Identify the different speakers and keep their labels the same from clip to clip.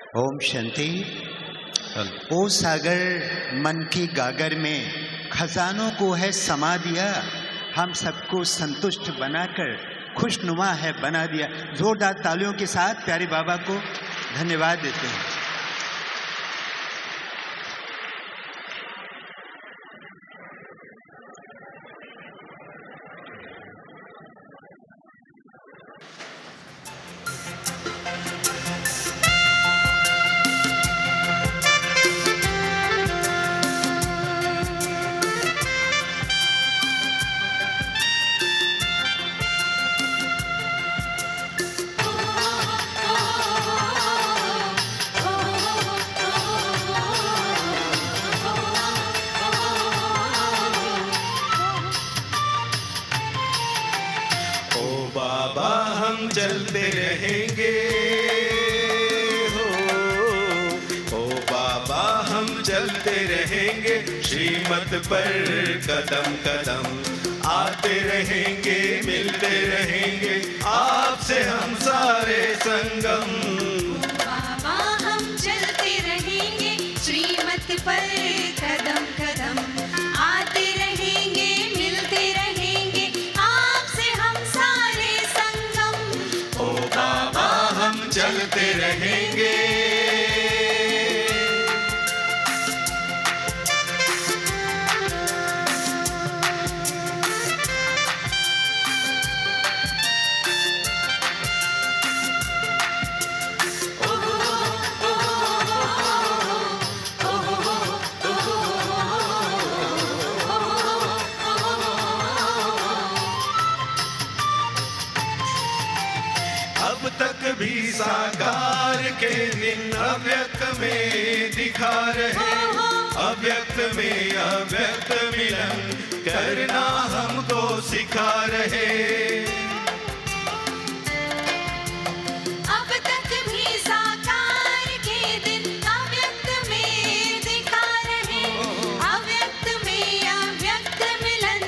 Speaker 1: ओम शांति। ओ सागर मन की गागर में खजानों को है समा दिया, हम सबको संतुष्ट बनाकर खुशनुमा है बना दिया। जोरदार तालियों के साथ प्यारे बाबा को धन्यवाद देते हैं।
Speaker 2: बाबा हम चलते रहेंगे हो, ओ बाबा हम चलते रहेंगे, श्रीमत पर कदम कदम आते रहेंगे, मिलते रहेंगे आपसे हम सारे संगम।
Speaker 3: बाबा हम चलते रहेंगे, श्रीमत पर कदम कदम आते रहेंगे, मिलते रहेंगे आपसे हम सारे संगम।
Speaker 2: ओ बाबा हम चलते रहेंगे। अब तक भी साकार के दिन अव्यक्त में दिखा रहे, अव्यक्त में अव्यक्त मिलन करना हमको सिखा रहे।
Speaker 3: अब तक भी साकार के दिन अव्यक्त में दिखा रहे, अव्यक्त में अव्यक्त मिलन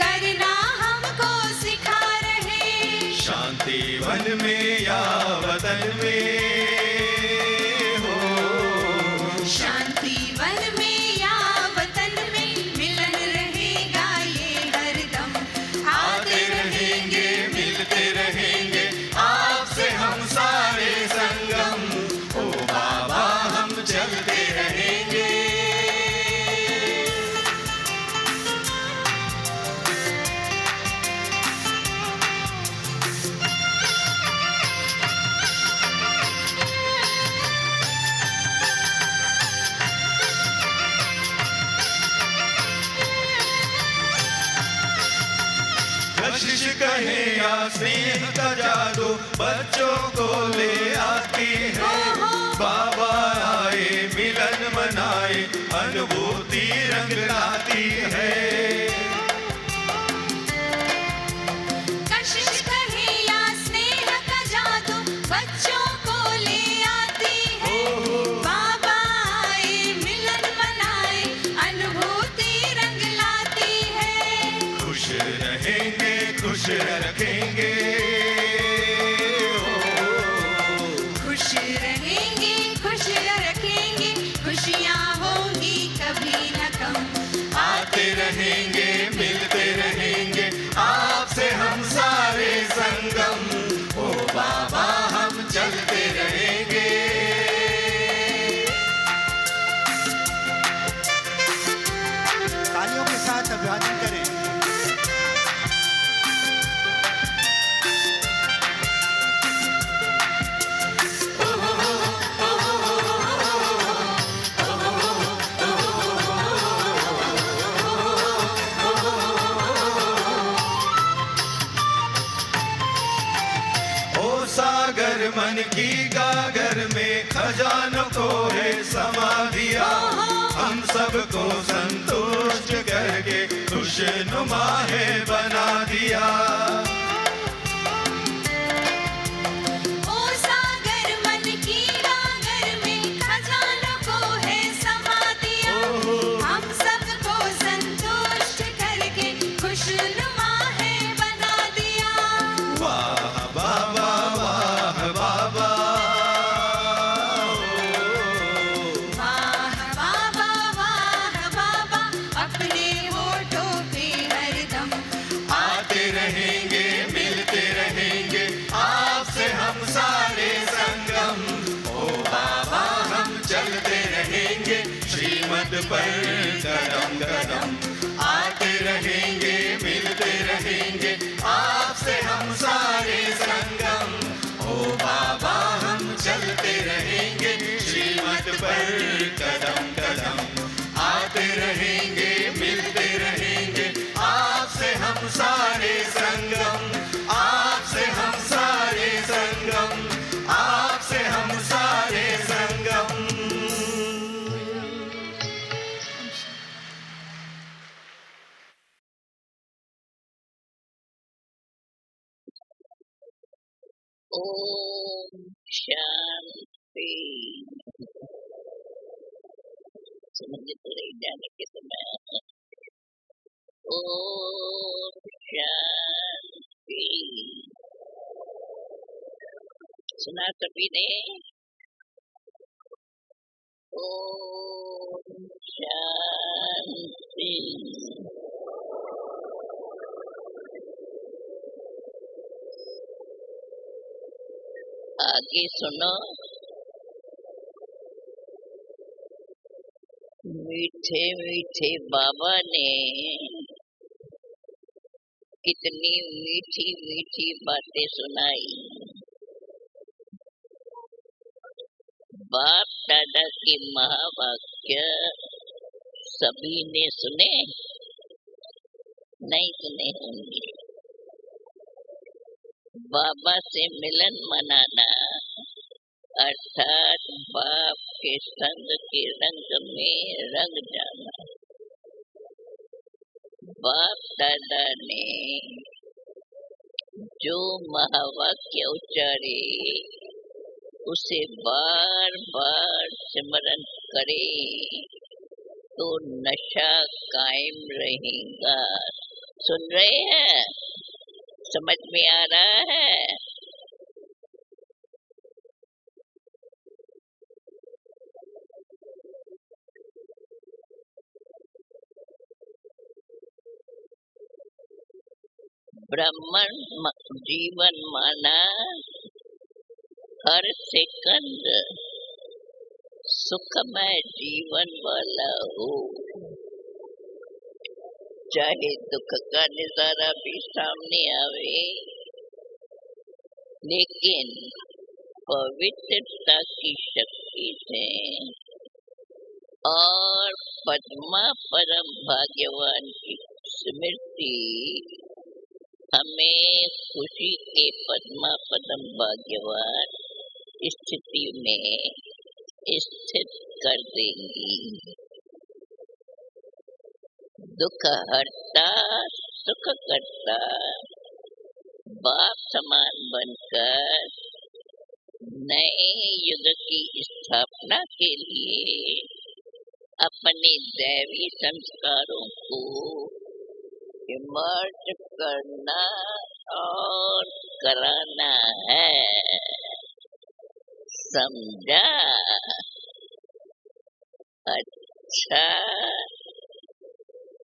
Speaker 3: करना हमको सिखा रहे।
Speaker 2: शांति वन में या वतन में हो,
Speaker 3: शांति वन में या वतन में मिलन रहेगा ये हरदम।
Speaker 2: आते रहेंगे, मिलते रहेंगे आपसे हम सारे संगम। ओ बाबा हम चलते रहेंगे। कशिश कहे या स्नेह का जादू बच्चों को ले आती है। बाबा आए मिलन मनाए अनुभूति रंग लाती है।
Speaker 3: कशिश कहे या स्नेह का जादू बच्चों को ले आती है। बाबा आए मिलन मनाए अनुभूति रंग लाती है।
Speaker 2: खुश रहेंगे, खुश रखेंगे,
Speaker 3: खुश रहेंगे, खुश रखेंगे, खुशियाँ होंगी कभी न कम।
Speaker 2: आते रहेंगे, मिलते रहेंगे आपसे हम सारे संगम। ओ बाबा हम चलते रहेंगे।
Speaker 1: तालियों के साथ अभिवादन करें।
Speaker 2: ओ सागर मन की गागर में खजानों को है समा दिया, हम सबको संतुष्ट करके खुशनुमा है बना दिया।
Speaker 3: ओ सागर मन की गागर में खजानों को है समा दिया, हम सबको संतुष्ट करके खुशनुमा है बना दिया।
Speaker 2: वाह बाबा, वाह बाबा, श्रीमत पर कदम कदम आते रहेंगे, मिलते रहेंगे, आपसे हम सारे संगम। ओ बाबा हम चलते रहेंगे, श्रीमत पर कदम कदम आते रहेंगे, मिलते रहेंगे, आपसे हम सारे संगम, आपसे हम सारे संगम, आपसे हम सारे संगम।
Speaker 4: ओम शांति। समझ तो रही जाने के समय। ओम शांति। सुना सभी ने? ओम शांति। आगे सुनो। मीठे मीठे बाबा ने कितनी मीठी मीठी बातें सुनाई। बाप दादा के महावाक्य सभी ने सुने? नहीं सुने होंगे। बाबा से मिलन मनाना अर्थात बाप के संग के रंग में रंग जाना। बाप दादा ने जो महावाक्य उच्चारे उसे बार बार सिमरन करे तो नशा कायम रहेगा। सुन रहे हैं? समझ में आ रहा है? ब्राह्मण जीवन माना हर सेकंड सुखमय जीवन वाला हो, चाहे दुख का नजारा भी सामने आवे, लेकिन पवित्रता की शक्ति से और पद्मा परम भाग्यवान की स्मृति हमें खुशी के पद्मा पदम भाग्यवान स्थिति में स्थित कर देंगी। दुख हरता सुख करता बाप समान बनकर नए युग की स्थापना के लिए अपने दैवी संस्कारों को इमर्ज करना और कराना है। समझा? अच्छा।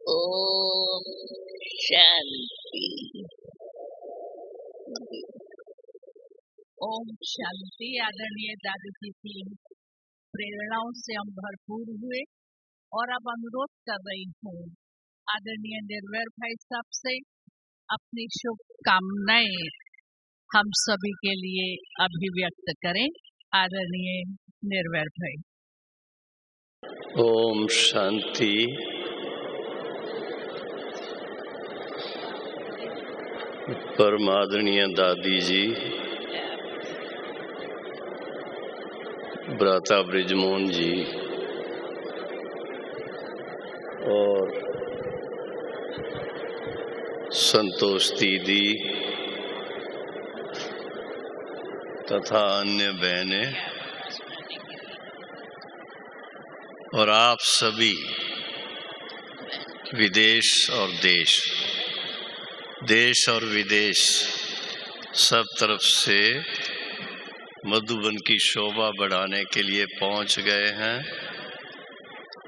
Speaker 4: ओम शांति।
Speaker 5: ओम शांति। आदरणीय दादी की प्रेरणाओं से हम भरपूर हुए और अब अनुरोध कर रही हूँ आदरणीय निर्वैर भाई साहब से अपनी शुभकामनाएं हम सभी के लिए अभिव्यक्त करें। आदरणीय निर्वैर भाई।
Speaker 6: ओम शांति। परम आदरणीय दादी जी, भ्राता ब्रिजमोहन जी और संतोष दीदी तथा अन्य बहनें और आप सभी विदेश और देश और विदेश सब तरफ से मधुबन की शोभा बढ़ाने के लिए पहुंच गए हैं।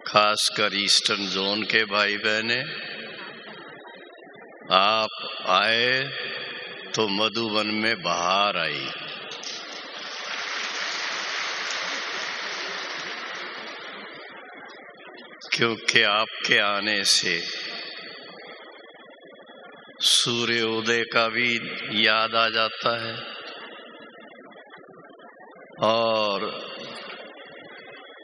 Speaker 6: खासकर ईस्टर्न जोन के भाई बहने, आप आए तो मधुबन में बहार आई। क्योंकि आपके आने से सूर्योदय का भी याद आ जाता है और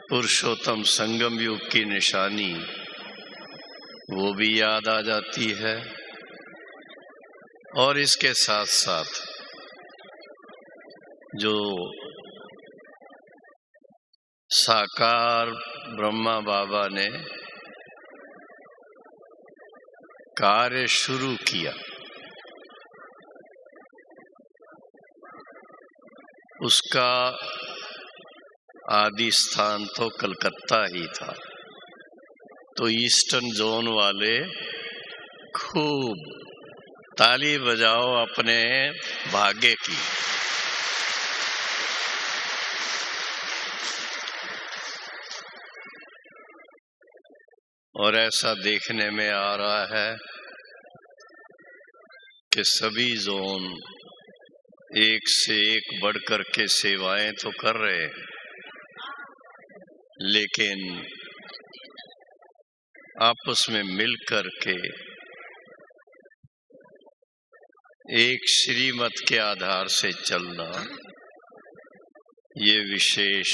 Speaker 6: पुरुषोत्तम संगम युग की निशानी वो भी याद आ जाती है। और इसके साथ साथ जो साकार ब्रह्मा बाबा ने कार्य शुरू किया, उसका आदि स्थान तो कलकत्ता ही था। तो ईस्टर्न जोन वाले खूब ताली बजाओ अपने भाग्य की। और ऐसा देखने में आ रहा है कि सभी जोन एक से एक बढ़कर के सेवाएं तो कर रहे हैं, लेकिन आपस में मिल कर के एक श्रीमत के आधार से चलना, ये विशेष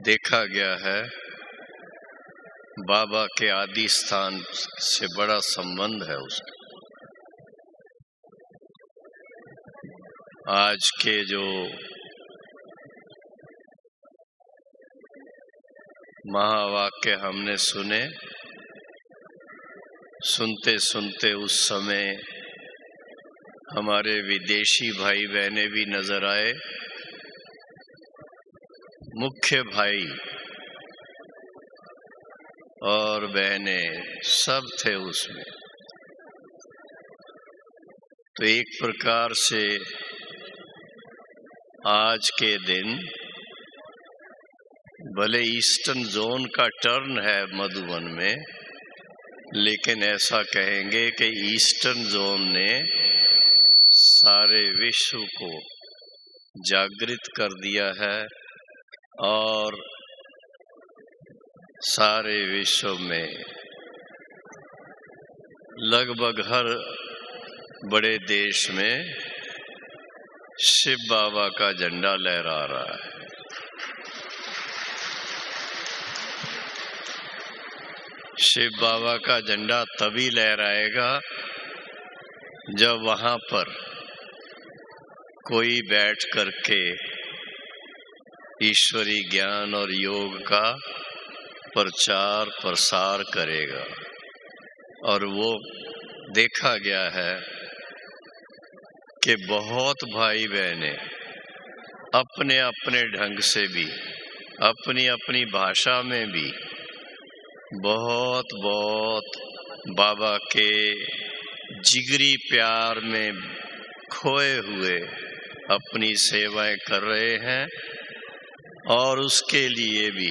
Speaker 6: देखा गया है। बाबा के आदि स्थान से बड़ा संबंध है उसका। आज के जो महावाक्य हमने सुने, सुनते सुनते उस समय हमारे विदेशी भाई बहनें भी नजर आए। मुख्य भाई और बहनें सब थे उसमें। तो एक प्रकार से आज के दिन भले ईस्टर्न जोन का टर्न है मधुबन में, लेकिन ऐसा कहेंगे कि ईस्टर्न जोन ने सारे विश्व को जागृत कर दिया है और सारे विश्व में लगभग हर बड़े देश में शिव बाबा का झंडा लहरा रहा है। शिव बाबा का झंडा तभी लहराएगा जब वहां पर कोई बैठ करके ईश्वरी ज्ञान और योग का प्रचार प्रसार करेगा। और वो देखा गया है कि बहुत भाई बहनें अपने अपने ढंग से भी, अपनी अपनी भाषा में भी बहुत बहुत बाबा के जिगरी प्यार में खोए हुए अपनी सेवाएं कर रहे हैं। और उसके लिए भी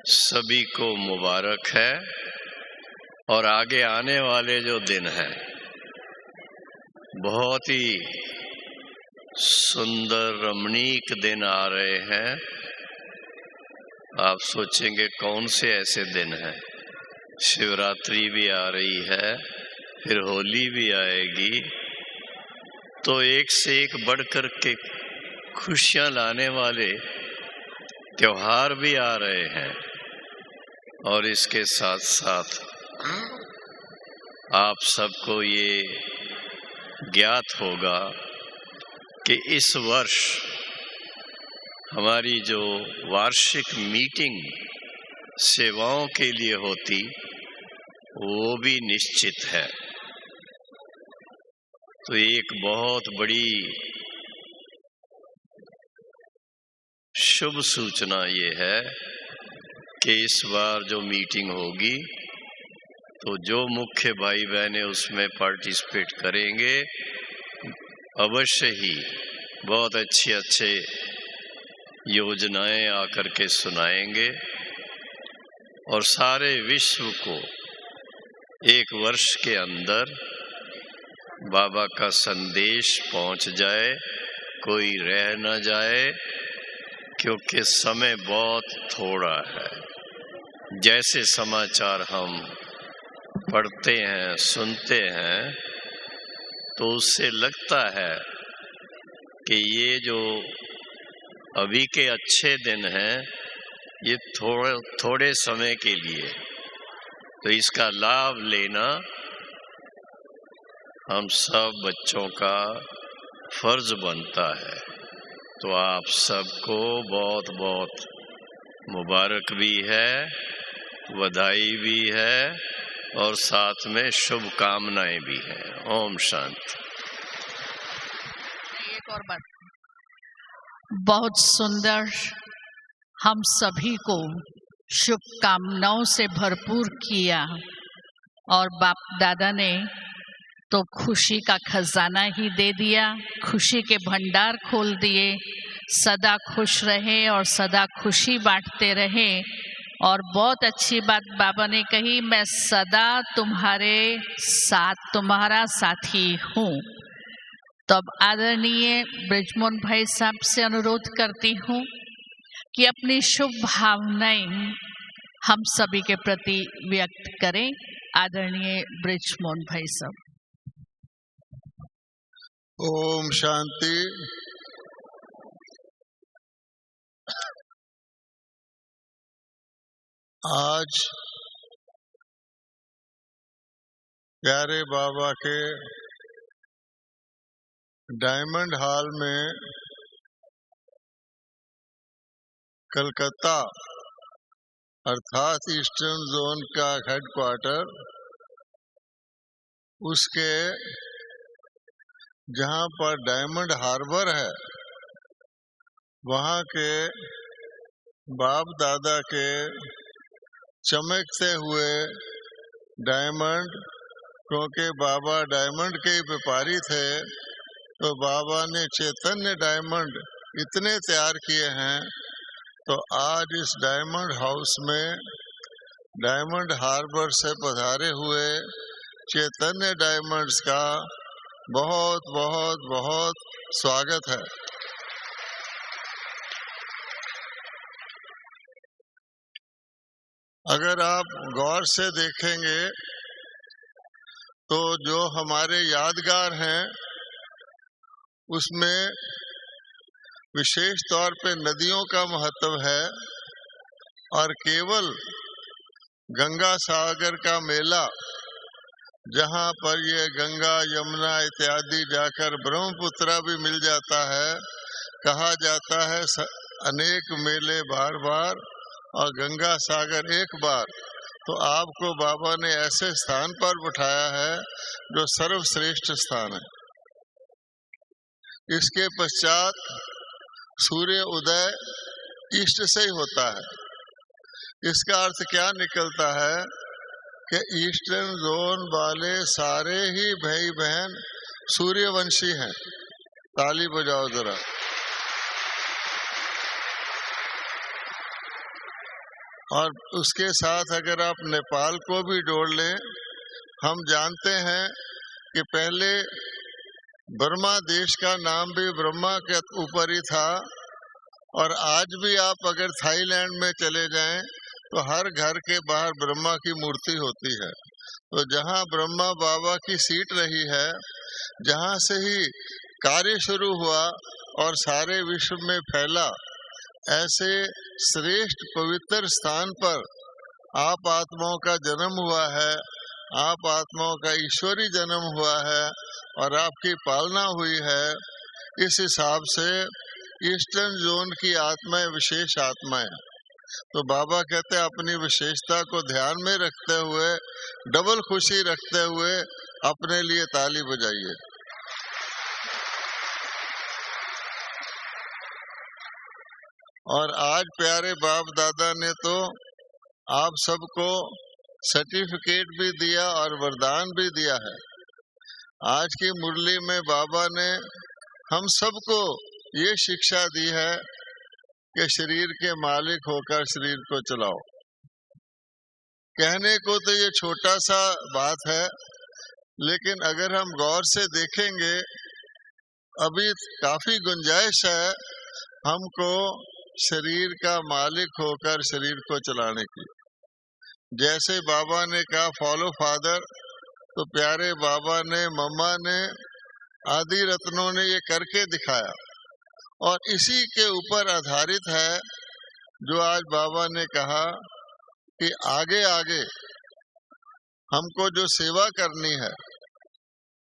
Speaker 6: सभी को मुबारक है। और आगे आने वाले जो दिन हैं बहुत ही सुंदर रमणीक दिन आ रहे हैं। आप सोचेंगे कौन से ऐसे दिन हैं। शिवरात्रि भी आ रही है, फिर होली भी आएगी, तो एक से एक बढ़कर के खुशियां लाने वाले त्योहार भी आ रहे हैं। और इसके साथ साथ आप सबको ये ज्ञात होगा कि इस वर्ष हमारी जो वार्षिक मीटिंग सेवाओं के लिए होती, वो भी निश्चित है। तो एक बहुत बड़ी शुभ सूचना ये है कि इस बार जो मीटिंग होगी, तो जो मुख्य भाई बहनें उसमें पार्टिसिपेट करेंगे, अवश्य ही बहुत अच्छे योजनाएं आकर के सुनाएंगे और सारे विश्व को एक वर्ष के अंदर बाबा का संदेश पहुंच जाए, कोई रह न जाए क्योंकि समय बहुत थोड़ा है। जैसे समाचार हम पढ़ते हैं, सुनते हैं, तो उससे लगता है कि ये जो अभी के अच्छे दिन हैं ये थोड़े समय के लिए, तो इसका लाभ लेना हम सब बच्चों का फर्ज बनता है। तो आप सबको बहुत बहुत मुबारक भी है, बधाई भी है और साथ में शुभकामनाएं भी हैं। ओम शांति।
Speaker 5: एक और बात, बहुत सुंदर, हम सभी को शुभकामनाओं से भरपूर किया और बाप दादा ने तो खुशी का खजाना ही दे दिया, खुशी के भंडार खोल दिए। सदा खुश रहे और सदा खुशी बांटते रहे। और बहुत अच्छी बात बाबा ने कही, मैं सदा तुम्हारे साथ, तुम्हारा साथी हूँ। तो अब आदरणीय ब्रिजमोहन भाई साहब से अनुरोध करती हूँ कि अपनी शुभ भावनाएं हम सभी के प्रति व्यक्त करें। आदरणीय ब्रिजमोहन भाई साहब।
Speaker 7: ओम शांति। आज प्यारे बाबा के डायमंड हॉल में कलकत्ता अर्थात ईस्टर्न जोन का हेडक्वार्टर, उसके जहां पर डायमंड हार्बर है, वहां के बाप दादा के चमकते हुए डायमंड, क्योंकि बाबा डायमंड के व्यापारी थे, तो बाबा ने चैतन्य डायमंड इतने तैयार किए हैं। तो आज इस डायमंड हाउस में डायमंड हार्बर से पधारे हुए चैतन्य डायमंड्स का बहुत बहुत बहुत स्वागत है। अगर आप गौर से देखेंगे तो जो हमारे यादगार हैं उसमें विशेष तौर पे नदियों का महत्व है, और केवल गंगा सागर का मेला, जहाँ पर ये गंगा यमुना इत्यादि जाकर ब्रह्मपुत्रा भी मिल जाता है। कहा जाता है अनेक मेले बार बार और गंगा सागर एक बार। तो आपको बाबा ने ऐसे स्थान पर बिठाया है जो सर्वश्रेष्ठ स्थान है। इसके पश्चात सूर्य उदय ईस्ट से ही होता है। इसका अर्थ क्या निकलता है कि ईस्टर्न जोन वाले सारे ही भाई बहन सूर्यवंशी हैं। ताली बजाओ जरा। और उसके साथ अगर आप नेपाल को भी जोड़ लें, हम जानते हैं कि पहले बर्मा देश का नाम भी ब्रह्मा के ऊपर ही था, और आज भी आप अगर थाईलैंड में चले जाएं तो हर घर के बाहर ब्रह्मा की मूर्ति होती है। तो जहां ब्रह्मा बाबा की सीट रही है, जहां से ही कार्य शुरू हुआ और सारे विश्व में फैला, ऐसे श्रेष्ठ पवित्र स्थान पर आप आत्माओं का जन्म हुआ है, आप आत्माओं का ईश्वरी जन्म हुआ है और आपकी पालना हुई है। इस हिसाब से ईस्टर्न जोन की आत्माएं विशेष आत्माएं। तो बाबा कहते हैं अपनी विशेषता को ध्यान में रखते हुए, डबल खुशी रखते हुए अपने लिए ताली बजाइए। और आज प्यारे बाप दादा ने तो आप सबको सर्टिफिकेट भी दिया और वरदान भी दिया है। आज की मुरली में बाबा ने हम सबको ये शिक्षा दी है कि शरीर के मालिक होकर शरीर को चलाओ। कहने को तो ये छोटा सा बात है, लेकिन अगर हम गौर से देखेंगे अभी काफी गुंजाइश है हमको शरीर का मालिक होकर शरीर को चलाने की। जैसे बाबा ने कहा फॉलो फादर, तो प्यारे बाबा ने, मम्मा ने, आदि रत्नों ने ये करके दिखाया, और इसी के ऊपर आधारित है जो आज बाबा ने कहा कि आगे आगे हमको जो सेवा करनी है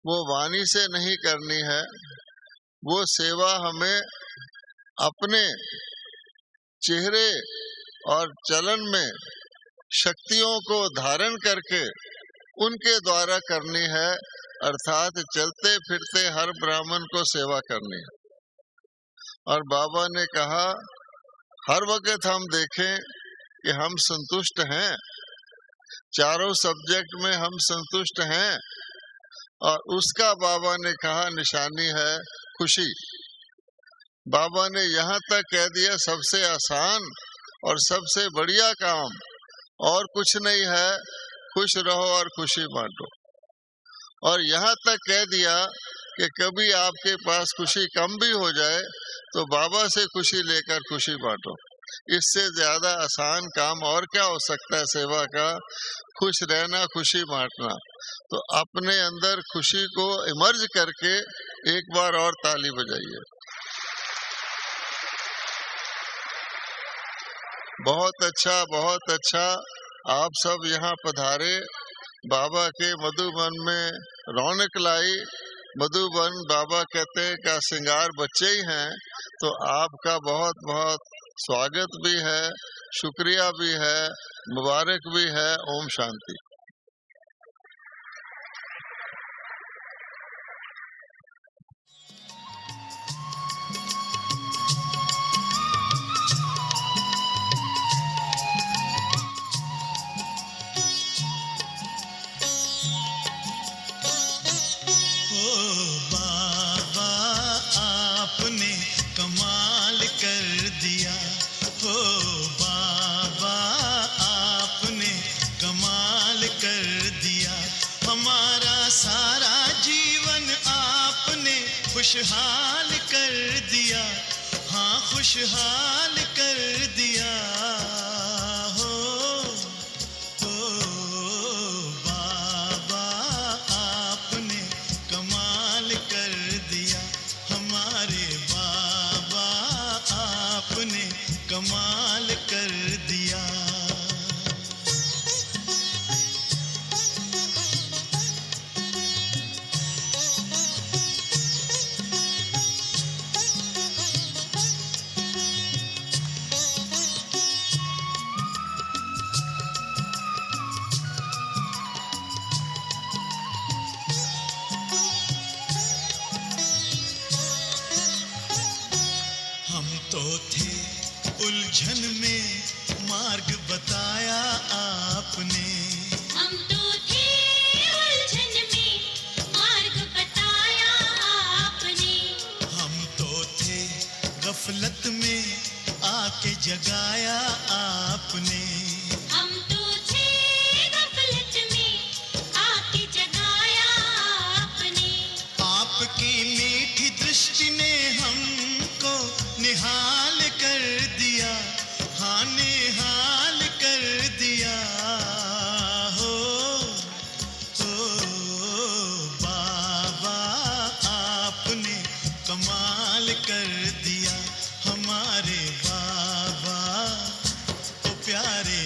Speaker 7: वो वाणी से नहीं करनी है, वो सेवा हमें अपने चेहरे और चलन में शक्तियों को धारण करके उनके द्वारा करनी है, अर्थात चलते फिरते हर ब्राह्मण को सेवा करनी है। और बाबा ने कहा हर वक्त हम देखें कि हम संतुष्ट हैं, चारों सब्जेक्ट में हम संतुष्ट हैं, और उसका बाबा ने कहा निशानी है खुशी। बाबा ने यहाँ तक कह दिया सबसे आसान और सबसे बढ़िया काम और कुछ नहीं है, खुश रहो और खुशी बांटो। और यहाँ तक कह दिया कि कभी आपके पास खुशी कम भी हो जाए तो बाबा से खुशी लेकर खुशी बांटो। इससे ज्यादा आसान काम और क्या हो सकता है सेवा का? खुश रहना, खुशी बांटना। तो अपने अंदर खुशी को इमर्ज करके एक बार और ताली बजाइए। बहुत अच्छा, बहुत अच्छा। आप सब यहाँ पधारे, बाबा के मधुबन में रौनक लाई। मधुबन बाबा कहते हैं का श्रृंगार बच्चे ही हैं, तो आपका बहुत बहुत स्वागत भी है, शुक्रिया भी है, मुबारक भी है। ओम शांति।
Speaker 2: खुशहाल कर दिया, हाँ खुशहाल कर दिया हो बाबा आपने कमाल कर दिया, हमारे बाबा आपने कमाल कर दिया। तो थे उलझन में मार्ग बताया आपने,
Speaker 3: हम तो थे उलझन में मार्ग बताया आपने,
Speaker 2: हम तो थे गफलत में आके जगाया आपने,
Speaker 3: हम तो थे गफलत में आके जगाया आपने।
Speaker 2: आपकी मीठी दृष्टि ने हमको निहाल कर दिया, हाँ निहाल कर दिया हो बाबा आपने कमाल कर दिया, हमारे बाबा ओ प्यारे